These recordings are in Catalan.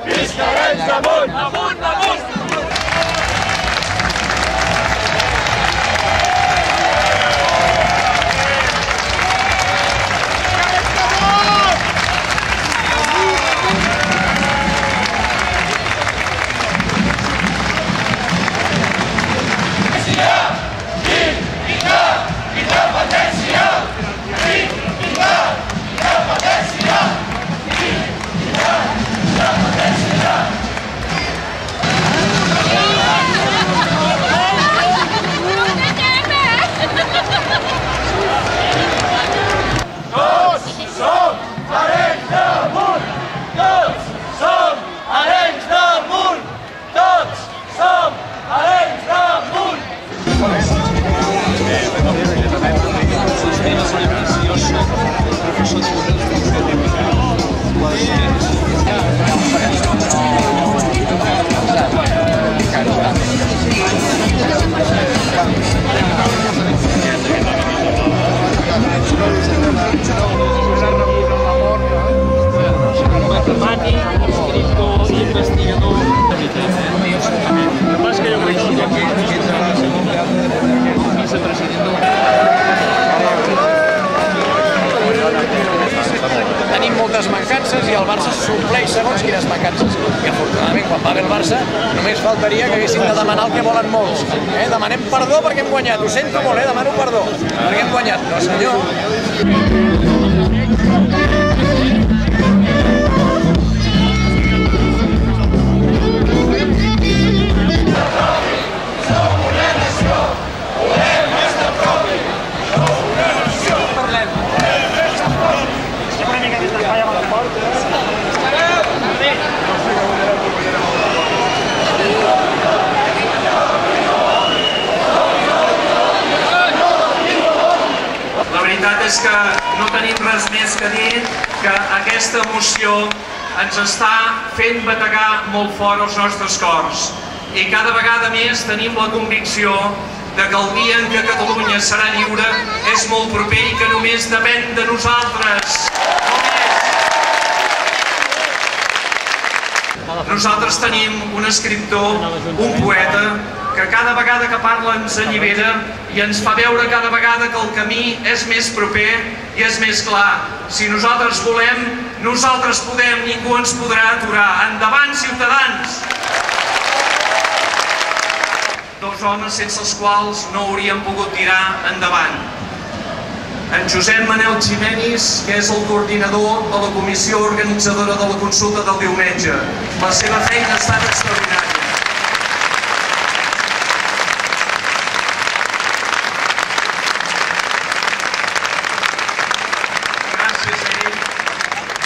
Visca Arenys de Munt! Amunt, amunt! Tenim moltes mancances i el Barça supleix segons quines mancances. I afortunadament, quan va bé el Barça, només faltaria que haguéssim de demanar el que volen molts. Demanem perdó perquè hem guanyat. Ho sento molt, demano perdó perquè hem guanyat. No, senyor. La veritat és que no tenim res més que dir que aquesta emoció ens està fent bategar molt fort els nostres cors. I cada vegada més tenim la convicció de que el dia en què Catalunya serà lliure és molt proper i que només depèn de nosaltres. Nosaltres tenim un escriptor, un poeta, que cada vegada que parla ens allibera i ens fa veure cada vegada que el camí és més proper i és més clar. Si nosaltres volem, nosaltres podem, ningú ens podrà aturar. Endavant, ciutadans! Dos homes sense els quals no hauríem pogut tirar endavant. En Josep Manel Ximenis, que és el coordinador de la comissió organitzadora de la consulta del diumenge. La seva feina ha estat extraordinària. Gràcies a ell,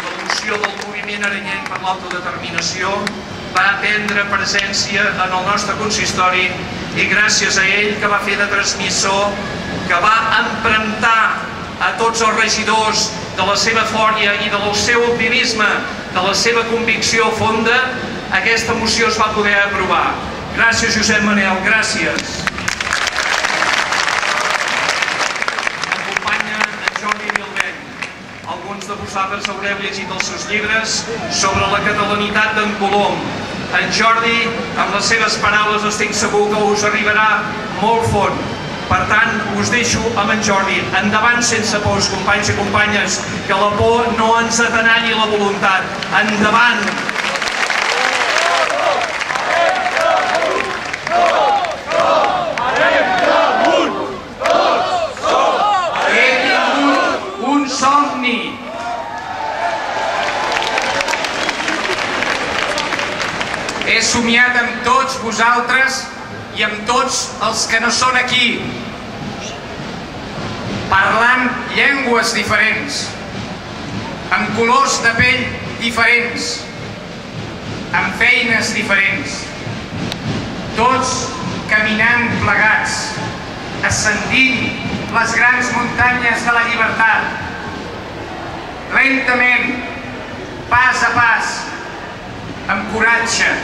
l'emoció del moviment arenyenc per l'autodeterminació va prendre presència en el nostre consistori i gràcies a ell que va fer de transmissor, que va empremtar a tots els regidors de la seva fòria i del seu optimisme, de la seva convicció fonda, aquesta moció es va poder aprovar. Gràcies, Josep Manel, gràcies. M'acompanya en Jordi Vilbeny. Alguns de vosaltres haureu llegit els seus llibres sobre la catalanitat d'en Colom. En Jordi, amb les seves paraules, estic segur que us arribarà molt fort. Per tant, us deixo amb en Jordi. Endavant sense pors, companys i companyes, que la por no ens atenalli la voluntat. Endavant! Hem tingut un somni. He somiat amb tots vosaltres i amb tots els que no són aquí, parlant llengües diferents, amb colors de pell diferents, amb feines diferents, tots caminant plegats, ascendint les grans muntanyes de la llibertat, lentament, pas a pas, amb coratge,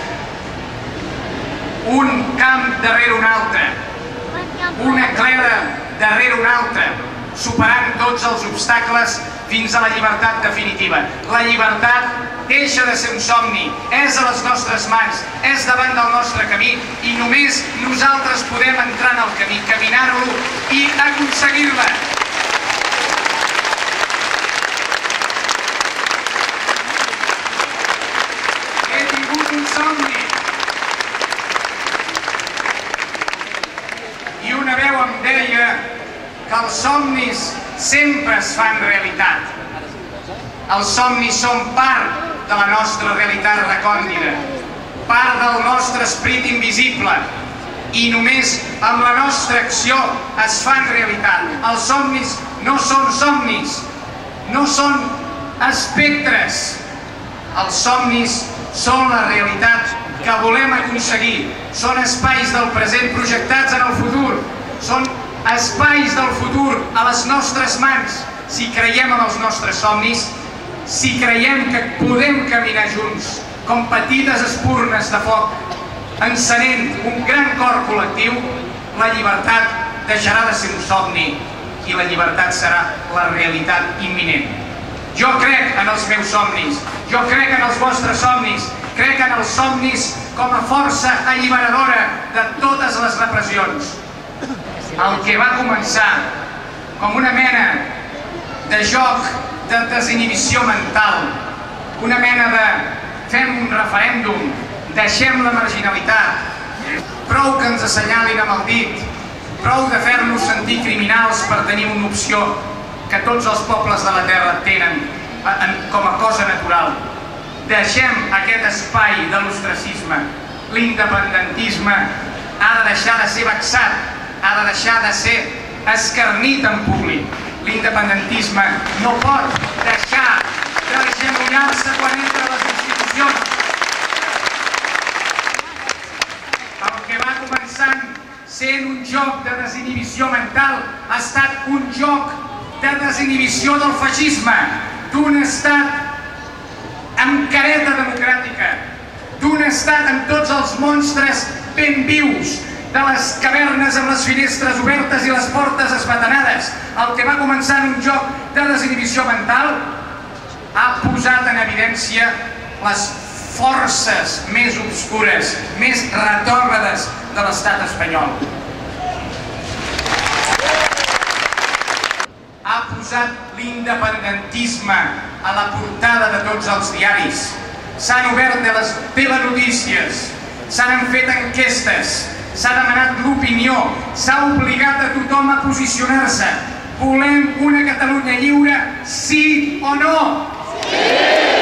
un camp darrere un altre, una cleda darrere un altre, superant tots els obstacles fins a la llibertat definitiva. La llibertat deixa de ser un somni, és a les nostres mans, és davant del nostre camí i només nosaltres podem entrar en el camí, caminar-lo i aconseguir-la. He tingut un somni i una veu em deia que els somnis sempre es fan realitat. Els somnis són part de la nostra realitat recòndita, part del nostre esperit invisible, i només amb la nostra acció es fan realitat. Els somnis no són somnis, no són espectres. Els somnis són la realitat que volem aconseguir. Són espais del present projectats en el futur. Són espais del futur a les nostres mans. Si creiem en els nostres somnis, si creiem que podem caminar junts com petites espurnes de foc, encenent un gran cor col·lectiu, la llibertat deixarà de ser un somni i la llibertat serà la realitat imminent. Jo crec en els meus somnis, jo crec en els vostres somnis, crec en els somnis com a força alliberadora de totes les repressions. El que va començar com una mena de joc de desinhibició mental, una mena de fem un referèndum, deixem la marginalitat, prou que ens assenyalin amb el dit, prou de fer-nos sentir criminals per tenir una opció que tots els pobles de la Terra tenen com a cosa natural. Deixem aquest espai de l'ostracisme. L'independentisme ha de deixar de ser vexat, ha de deixar de ser escarnit en públic. L'independentisme no pot deixar d'agenollar-se quan entra a les institucions. El que va començant sent un joc de desinhibició mental ha estat un joc de desinhibició del feixisme, d'un estat amb careta democràtica, d'un estat amb tots els monstres ben vius, de les cavernes amb les finestres obertes i les portes esbatanades. El que va començar en un joc de desinhibició mental ha posat en evidència les forces més obscures, més retògrades de l'estat espanyol. Ha posat l'independentisme a la portada de tots els diaris. S'han obert les telenotícies, s'han fet enquestes, s'ha demanat l'opinió, s'ha obligat a tothom a posicionar-se. Volem una Catalunya lliure, sí o no? Sí!